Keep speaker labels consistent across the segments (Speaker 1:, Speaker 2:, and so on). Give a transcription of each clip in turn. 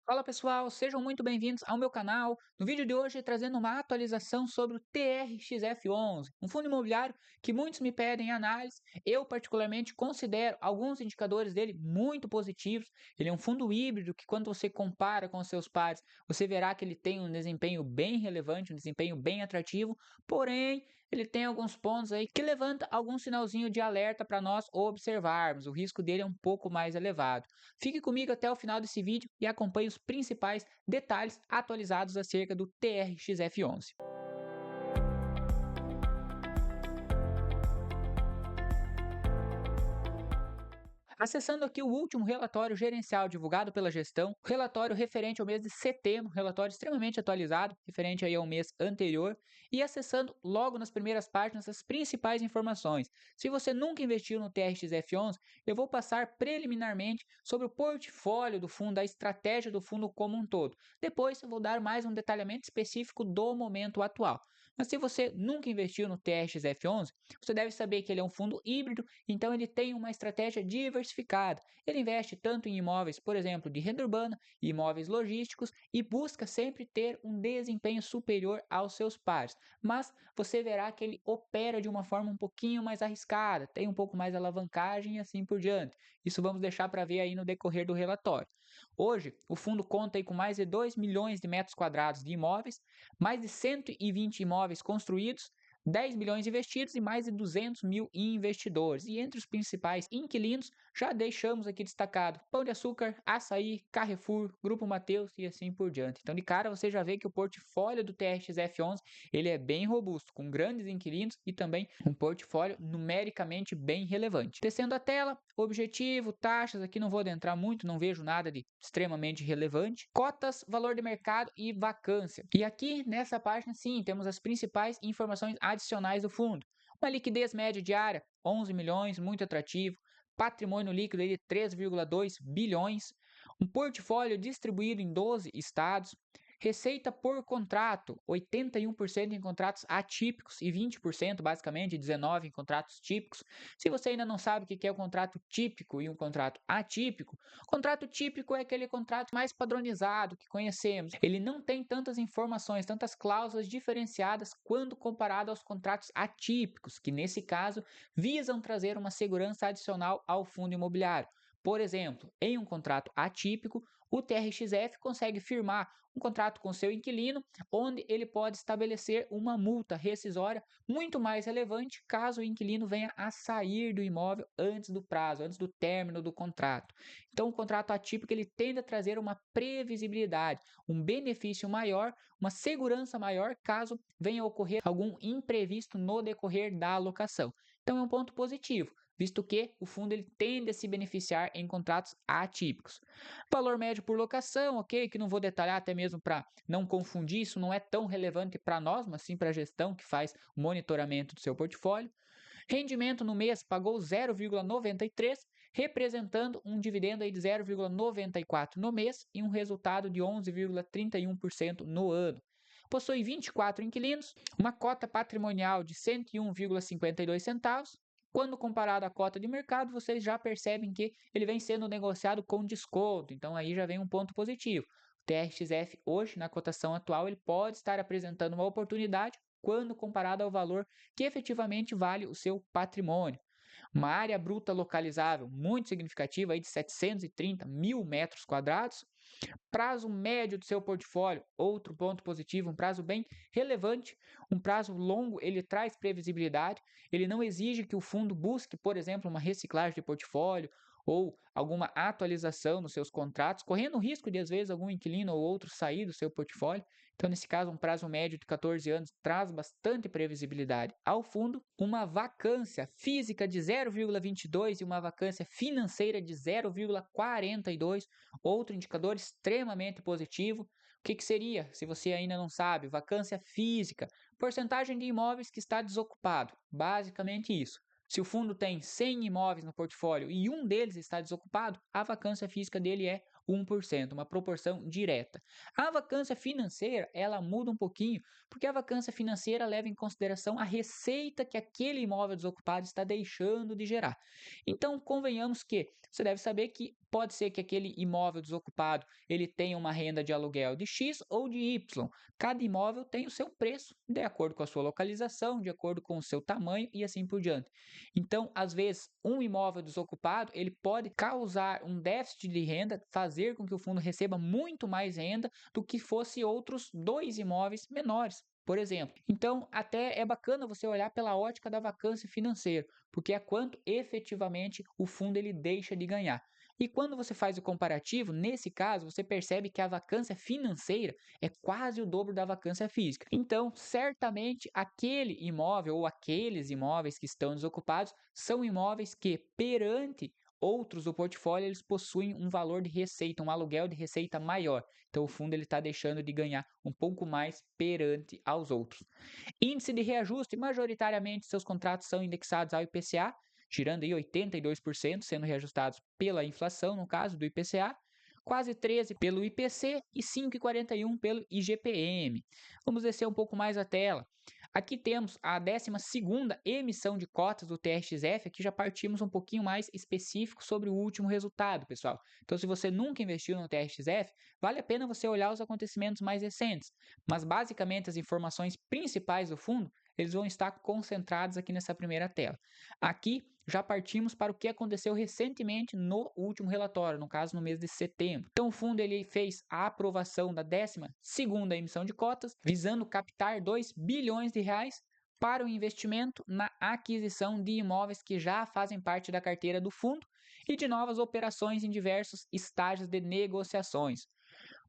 Speaker 1: Fala pessoal, sejam muito bem-vindos ao meu canal. No vídeo de hoje, trazendo uma atualização sobre o TRXF11, um fundo imobiliário que muitos me pedem análise. Eu, particularmente, considero alguns indicadores dele muito positivos. Ele é um fundo híbrido que, quando você compara com os seus pares, você verá que ele tem um desempenho bem relevante, um desempenho bem atrativo. Porém, ele tem alguns pontos aí que levanta algum sinalzinho de alerta para nós observarmos. O risco dele é um pouco mais elevado. Fique comigo até o final desse vídeo e acompanhe os principais detalhes atualizados acerca do TRXF11. Acessando aqui o último relatório gerencial divulgado pela gestão, relatório referente ao mês de setembro, relatório extremamente atualizado, referente aí ao mês anterior, e acessando logo nas primeiras páginas as principais informações. Se você nunca investiu no TRXF11, eu vou passar preliminarmente sobre o portfólio do fundo, a estratégia do fundo como um todo. Depois eu vou dar mais um detalhamento específico do momento atual. Mas se você nunca investiu no TRXF11, você deve saber que ele é um fundo híbrido, então ele tem uma estratégia diversificada. Ele investe tanto em imóveis, por exemplo, de renda urbana, imóveis logísticos e busca sempre ter um desempenho superior aos seus pares. Mas você verá que ele opera de uma forma um pouquinho mais arriscada, tem um pouco mais alavancagem e assim por diante. Isso vamos deixar para ver aí no decorrer do relatório. Hoje, o fundo conta aí com mais de 2 milhões de metros quadrados de imóveis, mais de 120 imóveis construídos, 10 bilhões investidos e mais de 200 mil investidores. E entre os principais inquilinos, já deixamos aqui destacado Pão de Açúcar, Açaí, Carrefour, Grupo Mateus e assim por diante. Então, de cara, você já vê que o portfólio do TRXF11 ele é bem robusto, com grandes inquilinos e também um portfólio numericamente bem relevante. Descendo a tela, objetivo, taxas, aqui não vou adentrar muito, não vejo nada de extremamente relevante. Cotas, valor de mercado e vacância. E aqui nessa página, sim, temos as principais informações adicionais do fundo. Uma liquidez média diária, 11 milhões, muito atrativo. Patrimônio líquido de 3,2 bilhões. Um portfólio distribuído em 12 estados. Receita por contrato, 81% em contratos atípicos e 20%, basicamente 19% em contratos típicos. Se você ainda não sabe o que é o contrato típico e um contrato atípico, o contrato típico é aquele contrato mais padronizado que conhecemos. Ele não tem tantas informações, tantas cláusulas diferenciadas quando comparado aos contratos atípicos, que nesse caso visam trazer uma segurança adicional ao fundo imobiliário. Por exemplo, em um contrato atípico, o TRXF consegue firmar um contrato com seu inquilino, onde ele pode estabelecer uma multa rescisória muito mais relevante caso o inquilino venha a sair do imóvel antes do prazo, antes do término do contrato. Então, o contrato atípico ele tende a trazer uma previsibilidade, um benefício maior, uma segurança maior caso venha a ocorrer algum imprevisto no decorrer da alocação. Então, é um ponto positivo, visto que o fundo ele tende a se beneficiar em contratos atípicos. Valor médio por locação, ok, que não vou detalhar até mesmo para não confundir, isso não é tão relevante para nós, mas sim para a gestão que faz o monitoramento do seu portfólio. Rendimento no mês pagou 0,93, representando um dividendo aí de 0,94 no mês e um resultado de 11,31% no ano. Possui 24 inquilinos, uma cota patrimonial de 101,52 centavos. Quando comparado à cota de mercado, vocês já percebem que ele vem sendo negociado com desconto, então aí já vem um ponto positivo. O TRXF hoje, na cotação atual, ele pode estar apresentando uma oportunidade quando comparado ao valor que efetivamente vale o seu patrimônio. Uma área bruta localizável muito significativa aí de 730 mil metros quadrados. Prazo médio do seu portfólio, outro ponto positivo, um prazo bem relevante, um prazo longo, ele traz previsibilidade, ele não exige que o fundo busque, por exemplo, uma reciclagem de portfólio ou alguma atualização nos seus contratos, correndo o risco de, às vezes, algum inquilino ou outro sair do seu portfólio. Então, nesse caso, um prazo médio de 14 anos traz bastante previsibilidade ao fundo, uma vacância física de 0,22 e uma vacância financeira de 0,42, outro indicador extremamente positivo. O que seria, se você ainda não sabe? Vacância física, porcentagem de imóveis que está desocupado, basicamente isso. Se o fundo tem 100 imóveis no portfólio e um deles está desocupado, a vacância física dele é 1%, uma proporção direta. A vacância financeira, ela muda um pouquinho, porque a vacância financeira leva em consideração a receita que aquele imóvel desocupado está deixando de gerar. Então, convenhamos que você deve saber que pode ser que aquele imóvel desocupado ele tenha uma renda de aluguel de X ou de Y. Cada imóvel tem o seu preço, de acordo com a sua localização, de acordo com o seu tamanho e assim por diante. Então, às vezes, um imóvel desocupado, ele pode causar um déficit de renda, fazer com que o fundo receba muito mais renda do que fosse outros dois imóveis menores, por exemplo. Então, até é bacana você olhar pela ótica da vacância financeira, porque é quanto efetivamente o fundo ele deixa de ganhar. E quando você faz o comparativo, nesse caso, você percebe que a vacância financeira é quase o dobro da vacância física. Então, certamente, aquele imóvel ou aqueles imóveis que estão desocupados são imóveis que, perante outros do portfólio, eles possuem um valor de receita, um aluguel de receita maior. Então, o fundo está deixando de ganhar um pouco mais perante aos outros. Índice de reajuste, majoritariamente seus contratos são indexados ao IPCA, girando aí 82%, sendo reajustados pela inflação, no caso do IPCA, quase 13% pelo IPC e 5,41% pelo IGPM. Vamos descer um pouco mais a tela. Aqui temos a 12ª emissão de cotas do TRXF, aqui já partimos um pouquinho mais específico sobre o último resultado, pessoal. Então, se você nunca investiu no TRXF, vale a pena você olhar os acontecimentos mais recentes, mas basicamente as informações principais do fundo, eles vão estar concentrados aqui nessa primeira tela. Aqui já partimos para o que aconteceu recentemente no último relatório, no caso no mês de setembro. Então o fundo ele fez a aprovação da 12ª emissão de cotas, visando captar 2 bilhões de reais para o investimento na aquisição de imóveis que já fazem parte da carteira do fundo e de novas operações em diversos estágios de negociações,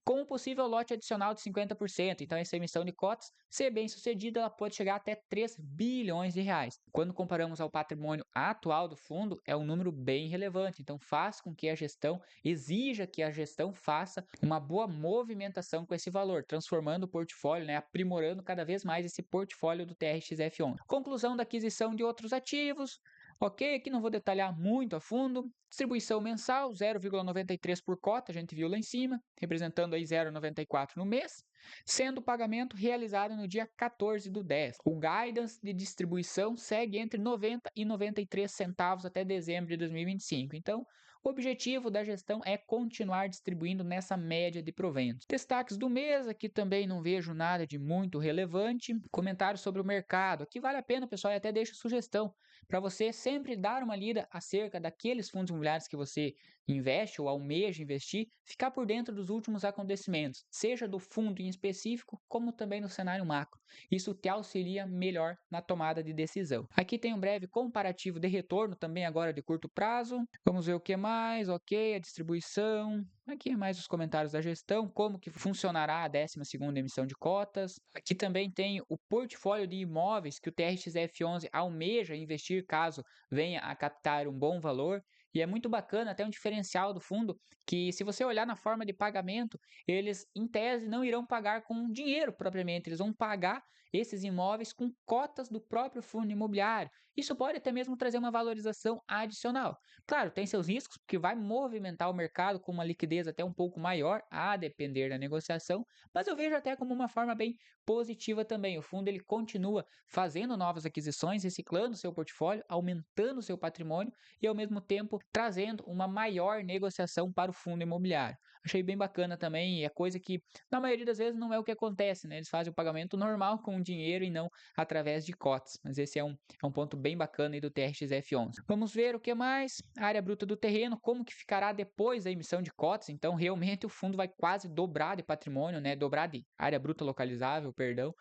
Speaker 1: com um possível lote adicional de 50%. Então, essa emissão de cotas, se bem sucedida, ela pode chegar até 3 bilhões de reais. Quando comparamos ao patrimônio atual do fundo, é um número bem relevante. Então, faz com que a gestão, exija que a gestão faça uma boa movimentação com esse valor, transformando o portfólio, aprimorando cada vez mais esse portfólio do TRXF11. Conclusão da aquisição de outros ativos. Ok, aqui não vou detalhar muito a fundo. Distribuição mensal, 0,93 por cota, a gente viu lá em cima, representando aí 0,94 no mês, sendo o pagamento realizado no dia 14/10. O guidance de distribuição segue entre 90 e 93 centavos até dezembro de 2025. Então, o objetivo da gestão é continuar distribuindo nessa média de proventos. Destaques do mês, aqui também não vejo nada de muito relevante. Comentários sobre o mercado, aqui vale a pena, pessoal, e até deixo sugestão para você sempre dar uma lida acerca daqueles fundos imobiliários que você investe ou almeja investir, ficar por dentro dos últimos acontecimentos, seja do fundo em específico, como também no cenário macro. Isso te auxilia melhor na tomada de decisão. Aqui tem um breve comparativo de retorno, também agora de curto prazo. Vamos ver o que mais, ok, a distribuição. Aqui é mais os comentários da gestão, como que funcionará a 12ª emissão de cotas. Aqui também tem o portfólio de imóveis que o TRXF11 almeja investir caso venha a captar um bom valor. E é muito bacana, até um diferencial do fundo, que se você olhar na forma de pagamento, eles em tese não irão pagar com dinheiro propriamente, eles vão pagar esses imóveis com cotas do próprio fundo imobiliário. Isso pode até mesmo trazer uma valorização adicional. Claro, tem seus riscos, porque vai movimentar o mercado com uma liquidez até um pouco maior, a depender da negociação, mas eu vejo até como uma forma bem positiva também. O fundo ele continua fazendo novas aquisições, reciclando seu portfólio, aumentando seu patrimônio e ao mesmo tempo trazendo uma maior negociação para o fundo imobiliário. Achei bem bacana também, e é coisa que na maioria das vezes não é o que acontece, né? Eles fazem o pagamento normal com o dinheiro e não através de cotas, mas esse é um ponto bem bacana aí do TRXF11. Vamos ver o que mais? A área bruta do terreno, como que ficará depois da emissão de cotas. Então, realmente o fundo vai quase dobrar de patrimônio, né? Dobrar de área bruta localizável, perdão.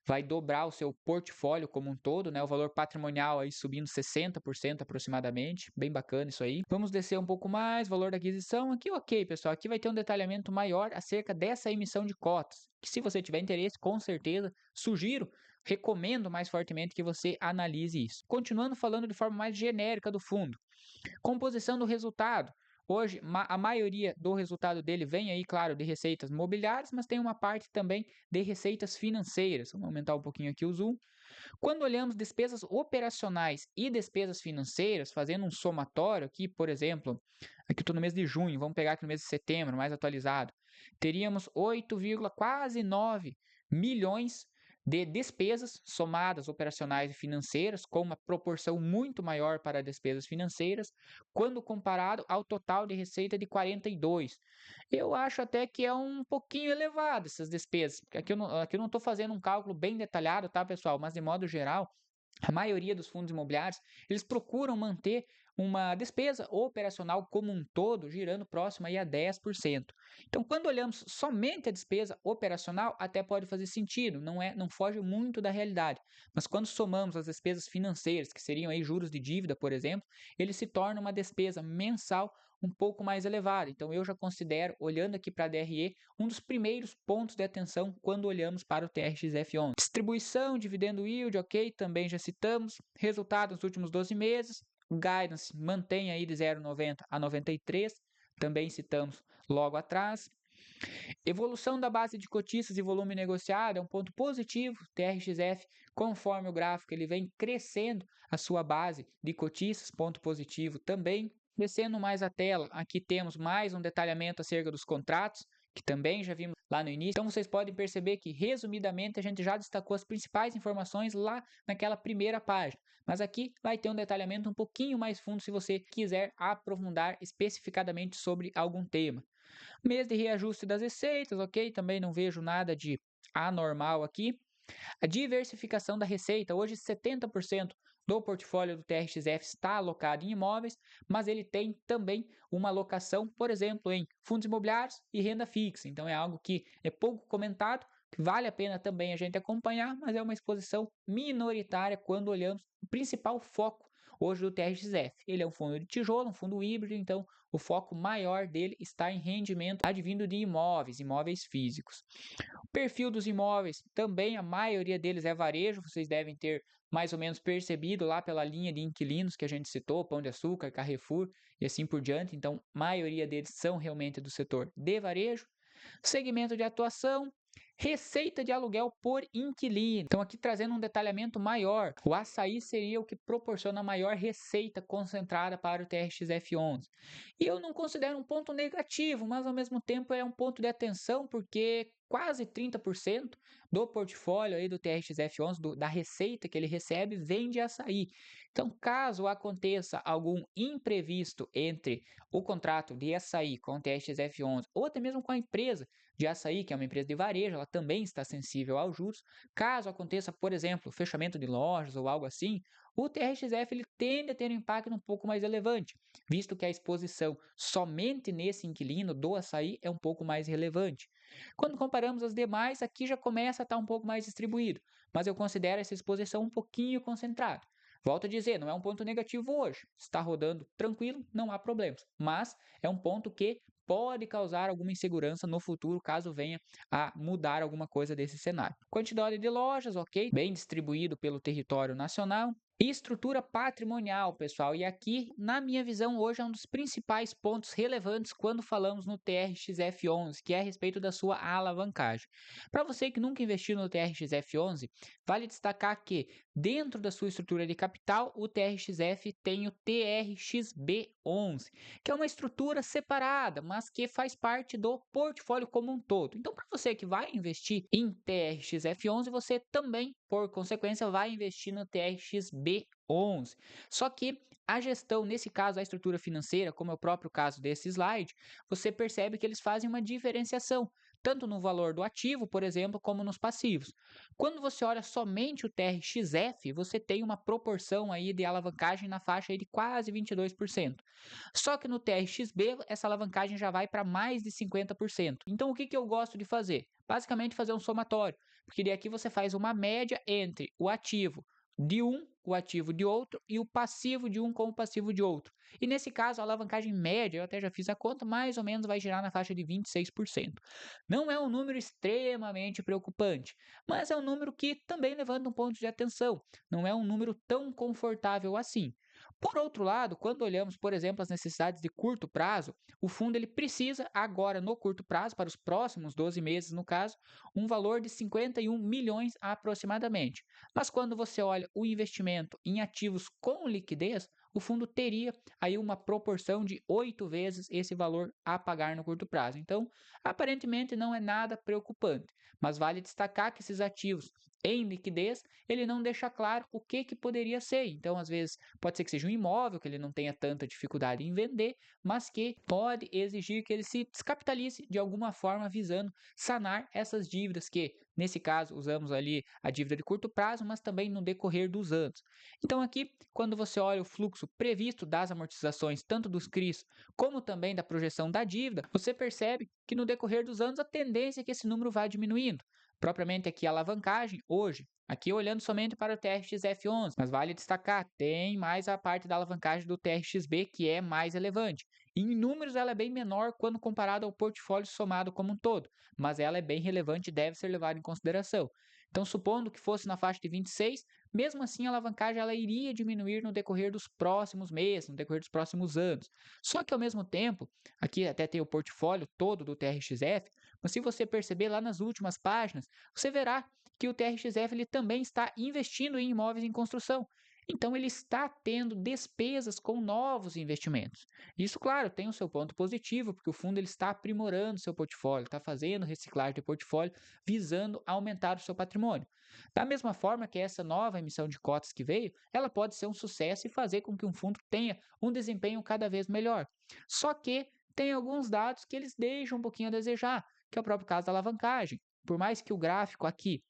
Speaker 1: Vai dobrar o seu portfólio como um todo, né? O valor patrimonial aí subindo 60% aproximadamente. Bem bacana isso aí. Vamos descer um pouco mais, valor da aquisição. Aqui, ok, pessoal. Aqui vai ter um detalhamento maior acerca dessa emissão de cotas, que se você tiver interesse, com certeza, sugiro, recomendo mais fortemente que você analise isso. Continuando falando de forma mais genérica do fundo. Composição do resultado. Hoje, a maioria do resultado dele vem aí, claro, de receitas mobiliárias, mas tem uma parte também de receitas financeiras. Vamos aumentar um pouquinho aqui o zoom. Quando olhamos despesas operacionais e despesas financeiras, fazendo um somatório aqui, por exemplo, aqui estou no mês de junho, vamos pegar aqui no mês de setembro, mais atualizado, teríamos 8, quase 9 milhões de despesas somadas operacionais e financeiras, com uma proporção muito maior para despesas financeiras, quando comparado ao total de receita de 42. Eu acho até que é um pouquinho elevado essas despesas, porque aqui eu não estou fazendo um cálculo bem detalhado, tá, pessoal? Mas de modo geral, a maioria dos fundos imobiliários, eles procuram manter uma despesa operacional como um todo girando próximo aí a 10%. Então, quando olhamos somente a despesa operacional, até pode fazer sentido, não foge muito da realidade. Mas quando somamos as despesas financeiras, que seriam aí juros de dívida, por exemplo, ele se torna uma despesa mensal um pouco mais elevada. Então, eu já considero, olhando aqui para a DRE, um dos primeiros pontos de atenção quando olhamos para o TRXF11. Distribuição, dividendo yield, ok, também já citamos. Resultado nos últimos 12 meses, o guidance mantém aí de 0,90 a 93, também citamos logo atrás. Evolução da base de cotistas e volume negociado é um ponto positivo. TRXF, conforme o gráfico, ele vem crescendo a sua base de cotistas, ponto positivo também. Descendo mais a tela, aqui temos mais um detalhamento acerca dos contratos, que também já vimos lá no início. Então vocês podem perceber que, resumidamente, a gente já destacou as principais informações lá naquela primeira página. Mas aqui vai ter um detalhamento um pouquinho mais fundo se você quiser aprofundar especificadamente sobre algum tema. Mês de reajuste das receitas, ok? Também não vejo nada de anormal aqui. A diversificação da receita, hoje 70% do portfólio do TRXF está alocado em imóveis, mas ele tem também uma alocação, por exemplo, em fundos imobiliários e renda fixa. Então é algo que é pouco comentado, que vale a pena também a gente acompanhar, mas é uma exposição minoritária quando olhamos o principal foco hoje do TRXF. Ele é um fundo de tijolo, um fundo híbrido, então o foco maior dele está em rendimento advindo de imóveis físicos. O perfil dos imóveis, também a maioria deles é varejo, vocês devem ter mais ou menos percebido lá pela linha de inquilinos que a gente citou, Pão de Açúcar, Carrefour e assim por diante. Então, a maioria deles são realmente do setor de varejo. Segmento de atuação, receita de aluguel por inquilino. Então, aqui trazendo um detalhamento maior, o açaí seria o que proporciona a maior receita concentrada para o TRXF11. E eu não considero um ponto negativo, mas ao mesmo tempo é um ponto de atenção, porque quase 30% do portfólio aí do TRXF11, da receita que ele recebe, vem de açaí. Então, caso aconteça algum imprevisto entre o contrato de açaí com o TRXF11 ou até mesmo com a empresa de açaí, que é uma empresa de varejo, ela também está sensível aos juros. Caso aconteça, por exemplo, fechamento de lojas ou algo assim, o TRXF ele tende a ter um impacto um pouco mais relevante, visto que a exposição somente nesse inquilino do açaí é um pouco mais relevante. Quando comparamos as demais, aqui já começa a estar um pouco mais distribuído, mas eu considero essa exposição um pouquinho concentrada. Volto a dizer, não é um ponto negativo hoje. Está rodando tranquilo, não há problemas. Mas é um ponto que pode causar alguma insegurança no futuro, caso venha a mudar alguma coisa desse cenário. Quantidade de lojas, ok, bem distribuído pelo território nacional. E estrutura patrimonial, pessoal, e aqui, na minha visão, hoje é um dos principais pontos relevantes quando falamos no TRXF11, que é a respeito da sua alavancagem. Para você que nunca investiu no TRXF11, vale destacar que, dentro da sua estrutura de capital, o TRXF tem o TRXB11, que é uma estrutura separada, mas que faz parte do portfólio como um todo. Então, para você que vai investir em TRXF11, você também, por consequência, vai investir no TRXB11. Só que a gestão, nesse caso, a estrutura financeira, como é o próprio caso desse slide, você percebe que eles fazem uma diferenciação, tanto no valor do ativo, por exemplo, como nos passivos. Quando você olha somente o TRXF, você tem uma proporção aí de alavancagem na faixa aí de quase 22%. Só que no TRXB, essa alavancagem já vai para mais de 50%. Então, o que eu gosto de fazer? Basicamente, fazer um somatório, porque daqui você faz uma média entre o ativo de um, o ativo de outro e o passivo de um com o passivo de outro. E nesse caso, a alavancagem média, eu até já fiz a conta, mais ou menos vai girar na faixa de 26%. Não é um número extremamente preocupante, mas é um número que também levanta um ponto de atenção. Não é um número tão confortável assim. Por outro lado, quando olhamos, por exemplo, as necessidades de curto prazo, o fundo ele precisa agora, no curto prazo, para os próximos 12 meses, no caso, um valor de 51 milhões aproximadamente. Mas quando você olha o investimento em ativos com liquidez, o fundo teria aí uma proporção de 8 vezes esse valor a pagar no curto prazo. Então, aparentemente não é nada preocupante, mas vale destacar que esses ativos em liquidez, ele não deixa claro o que poderia ser. Então, às vezes, pode ser que seja um imóvel, que ele não tenha tanta dificuldade em vender, mas que pode exigir que ele se descapitalize de alguma forma, visando sanar essas dívidas que, nesse caso, usamos ali a dívida de curto prazo, mas também no decorrer dos anos. Então, aqui, quando você olha o fluxo previsto das amortizações, tanto dos CRIs como também da projeção da dívida, você percebe que no decorrer dos anos a tendência é que esse número vá diminuindo. Propriamente aqui a alavancagem, hoje, aqui olhando somente para o TRX-F11, mas vale destacar, tem mais a parte da alavancagem do TRX-B que é mais relevante. Em números ela é bem menor quando comparada ao portfólio somado como um todo, mas ela é bem relevante e deve ser levada em consideração. Então, supondo que fosse na faixa de 26, mesmo assim a alavancagem ela iria diminuir no decorrer dos próximos meses, no decorrer dos próximos anos. Só que ao mesmo tempo, aqui até tem o portfólio todo do TRXF, mas se você perceber lá nas últimas páginas, você verá que o TRXF ele também está investindo em imóveis em construção. Então ele está tendo despesas com novos investimentos. Isso, claro, tem o seu ponto positivo, porque o fundo ele está aprimorando seu portfólio, está fazendo reciclagem de portfólio, visando aumentar o seu patrimônio. Da mesma forma que essa nova emissão de cotas que veio, ela pode ser um sucesso e fazer com que um fundo tenha um desempenho cada vez melhor. Só que tem alguns dados que eles deixam um pouquinho a desejar, que é o próprio caso da alavancagem. Por mais que o gráfico aqui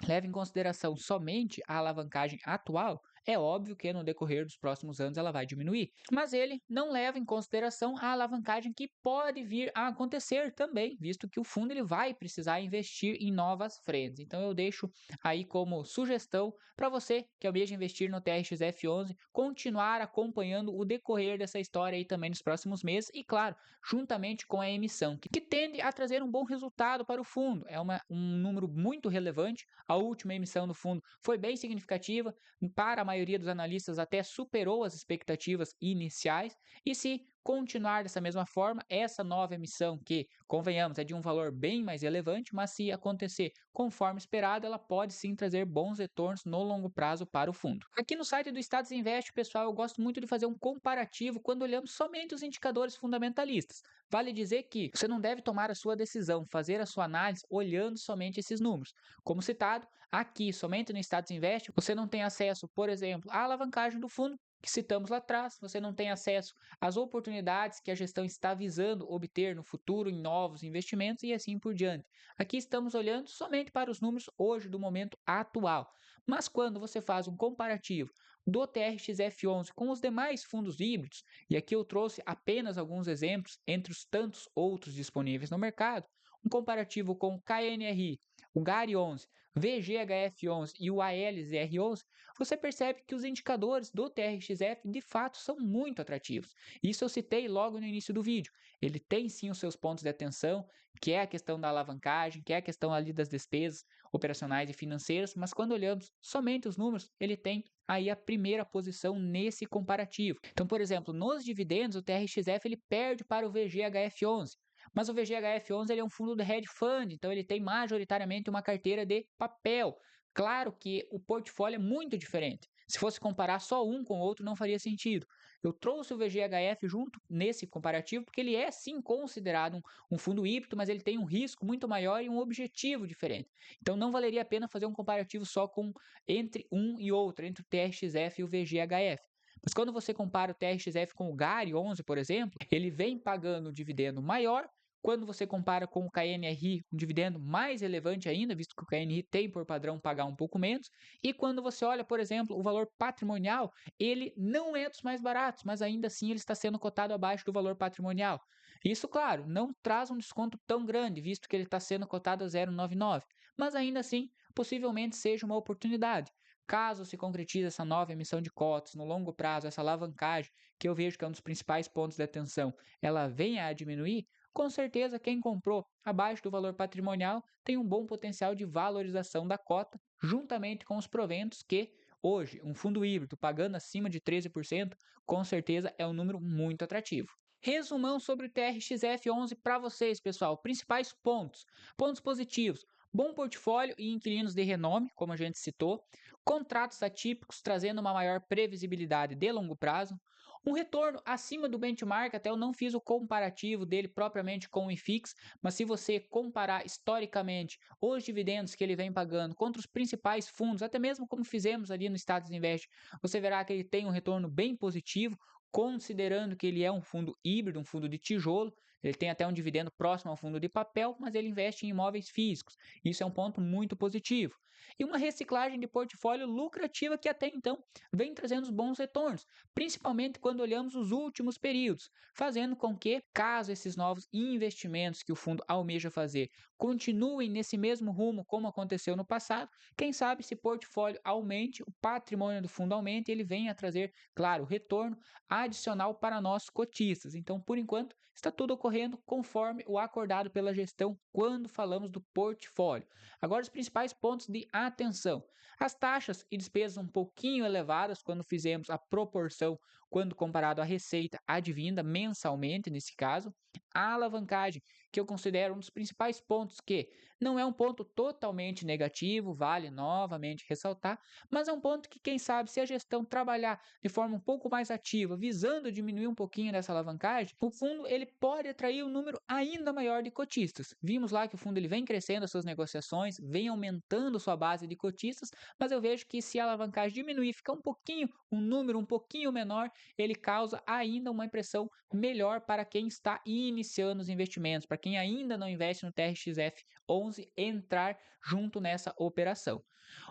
Speaker 1: leve em consideração somente a alavancagem atual, é óbvio que no decorrer dos próximos anos ela vai diminuir, mas ele não leva em consideração a alavancagem que pode vir a acontecer também, visto que o fundo ele vai precisar investir em novas frentes. Então eu deixo aí como sugestão para você que almeja investir no TRX-F11, continuar acompanhando o decorrer dessa história aí também nos próximos meses e, claro, juntamente com a emissão, que tende a trazer um bom resultado para o fundo. É um número muito relevante. A última emissão do fundo foi bem significativa, para a maioria dos analistas até superou as expectativas iniciais, e se continuar dessa mesma forma, essa nova emissão, que, convenhamos, é de um valor bem mais relevante, mas se acontecer conforme esperado, ela pode sim trazer bons retornos no longo prazo para o fundo. Aqui no site do Status Invest, pessoal, eu gosto muito de fazer um comparativo quando olhamos somente os indicadores fundamentalistas. Vale dizer que você não deve tomar a sua decisão, fazer a sua análise olhando somente esses números. Como citado, aqui, somente no Status Invest, você não tem acesso, por exemplo, à alavancagem do fundo, que citamos lá atrás, você não tem acesso às oportunidades que a gestão está visando obter no futuro em novos investimentos e assim por diante. Aqui estamos olhando somente para os números hoje do momento atual. Mas quando você faz um comparativo do TRX-F11 com os demais fundos híbridos, e aqui eu trouxe apenas alguns exemplos entre os tantos outros disponíveis no mercado, um comparativo com o KNRI, o GARI11, VGHF11 e o ALZR11, você percebe que os indicadores do TRXF de fato são muito atrativos. Isso eu citei logo no início do vídeo. Ele tem sim os seus pontos de atenção, que é a questão da alavancagem, que é a questão ali das despesas operacionais e financeiras, mas quando olhamos somente os números, ele tem aí a primeira posição nesse comparativo. Então, por exemplo, nos dividendos, o TRXF ele perde para o VGHF11. Mas o VGHF11 ele é um fundo de hedge fund, então ele tem majoritariamente uma carteira de papel. Claro que o portfólio é muito diferente. Se fosse comparar só um com o outro, não faria sentido. Eu trouxe o VGHF junto nesse comparativo porque ele é sim considerado um fundo híbrido, mas ele tem um risco muito maior e um objetivo diferente. Então não valeria a pena fazer um comparativo só com entre um e outro, entre o TRXF e o VGHF. Mas quando você compara o TRXF com o GARI 11, por exemplo, ele vem pagando um dividendo maior. Quando você compara com o KNRI, um dividendo mais relevante ainda, visto que o KNRI tem por padrão pagar um pouco menos. E quando você olha, por exemplo, o valor patrimonial, ele não é dos mais baratos, mas ainda assim ele está sendo cotado abaixo do valor patrimonial. Isso, claro, não traz um desconto tão grande, visto que ele está sendo cotado a 0,99, mas ainda assim, possivelmente seja uma oportunidade. Caso se concretize essa nova emissão de cotas no longo prazo, essa alavancagem, que eu vejo que é um dos principais pontos de atenção, ela venha a diminuir, com certeza quem comprou abaixo do valor patrimonial tem um bom potencial de valorização da cota, juntamente com os proventos que Hoje, um fundo híbrido pagando acima de 13%, com certeza é um número muito atrativo. Resumão sobre o TRXF11 para vocês, pessoal. Principais pontos. Pontos positivos. Bom portfólio e inquilinos de renome, como a gente citou. Contratos atípicos, trazendo uma maior previsibilidade de longo prazo. Um retorno acima do benchmark, até eu não fiz o comparativo dele propriamente com o IFIX, mas se você comparar historicamente os dividendos que ele vem pagando contra os principais fundos, até mesmo como fizemos ali no Status Invest, você verá que ele tem um retorno bem positivo, considerando que ele é um fundo híbrido, um fundo de tijolo. Ele tem até um dividendo próximo ao fundo de papel, mas ele investe em imóveis físicos. Isso é um ponto muito positivo. E uma reciclagem de portfólio lucrativa que até então vem trazendo bons retornos, principalmente quando olhamos os últimos períodos, fazendo com que, caso esses novos investimentos que o fundo almeja fazer continuem nesse mesmo rumo como aconteceu no passado, quem sabe esse portfólio aumente, o patrimônio do fundo aumente e ele venha a trazer, claro, retorno adicional para nós cotistas. Então, por enquanto, está tudo ocorrendo conforme o acordado pela gestão quando falamos do portfólio. Agora, os principais pontos de atenção. As taxas e despesas um pouquinho elevadas quando fizemos a proporção quando comparado à receita advinda mensalmente, nesse caso. A alavancagem, que eu considero um dos principais pontos que não é um ponto totalmente negativo, vale novamente ressaltar, mas é um ponto que, quem sabe, se a gestão trabalhar de forma um pouco mais ativa, visando diminuir um pouquinho dessa alavancagem, o fundo ele pode atrair um número ainda maior de cotistas. Vimos lá que o fundo ele vem crescendo as suas negociações, vem aumentando sua base de cotistas, mas eu vejo que se a alavancagem diminuir, ficar um pouquinho, um número um pouquinho menor, ele causa ainda uma impressão melhor para quem está iniciando os investimentos, para quem ainda não investe no TRXF11, entrar junto nessa operação.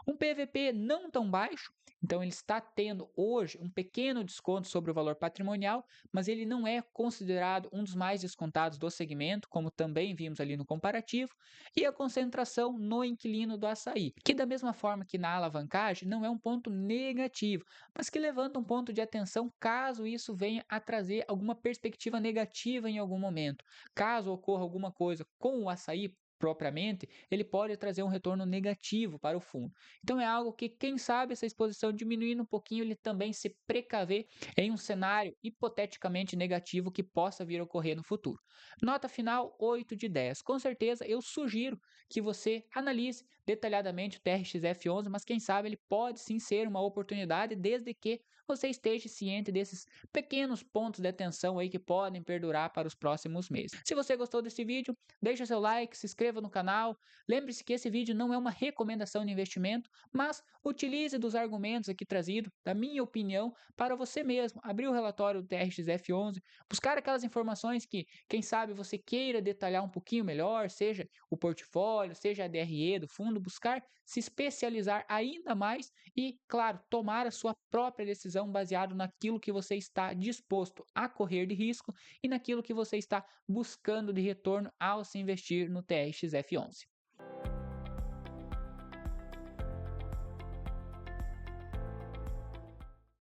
Speaker 1: Um PVP não tão baixo, então ele está tendo hoje um pequeno desconto sobre o valor patrimonial, mas ele não é considerado um dos mais descontados do segmento, como também vimos ali no comparativo, e a concentração no inquilino do açaí, que da mesma forma que na alavancagem não é um ponto negativo, mas que levanta um ponto de atenção caso isso venha a trazer alguma perspectiva negativa em algum momento. Caso ocorra alguma coisa com o açaí propriamente, ele pode trazer um retorno negativo para o fundo. Então é algo que, quem sabe, essa exposição diminuindo um pouquinho, ele também se precaver em um cenário hipoteticamente negativo que possa vir a ocorrer no futuro. Nota final 8 de 10. Com certeza eu sugiro que você analise detalhadamente o TRXF11, mas quem sabe ele pode sim ser uma oportunidade desde que você esteja ciente desses pequenos pontos de atenção aí que podem perdurar para os próximos meses. Se você gostou desse vídeo, deixa seu like, se inscreva no canal. Lembre-se que esse vídeo não é uma recomendação de investimento, mas utilize dos argumentos aqui trazidos, da minha opinião, para você mesmo abrir o relatório do TRXF11, buscar aquelas informações que, quem sabe, você queira detalhar um pouquinho melhor, seja o portfólio, seja a DRE do fundo, buscar se especializar ainda mais e, claro, tomar a sua própria decisão baseado naquilo que você está disposto a correr de risco e naquilo que você está buscando de retorno ao se investir no TRXF11.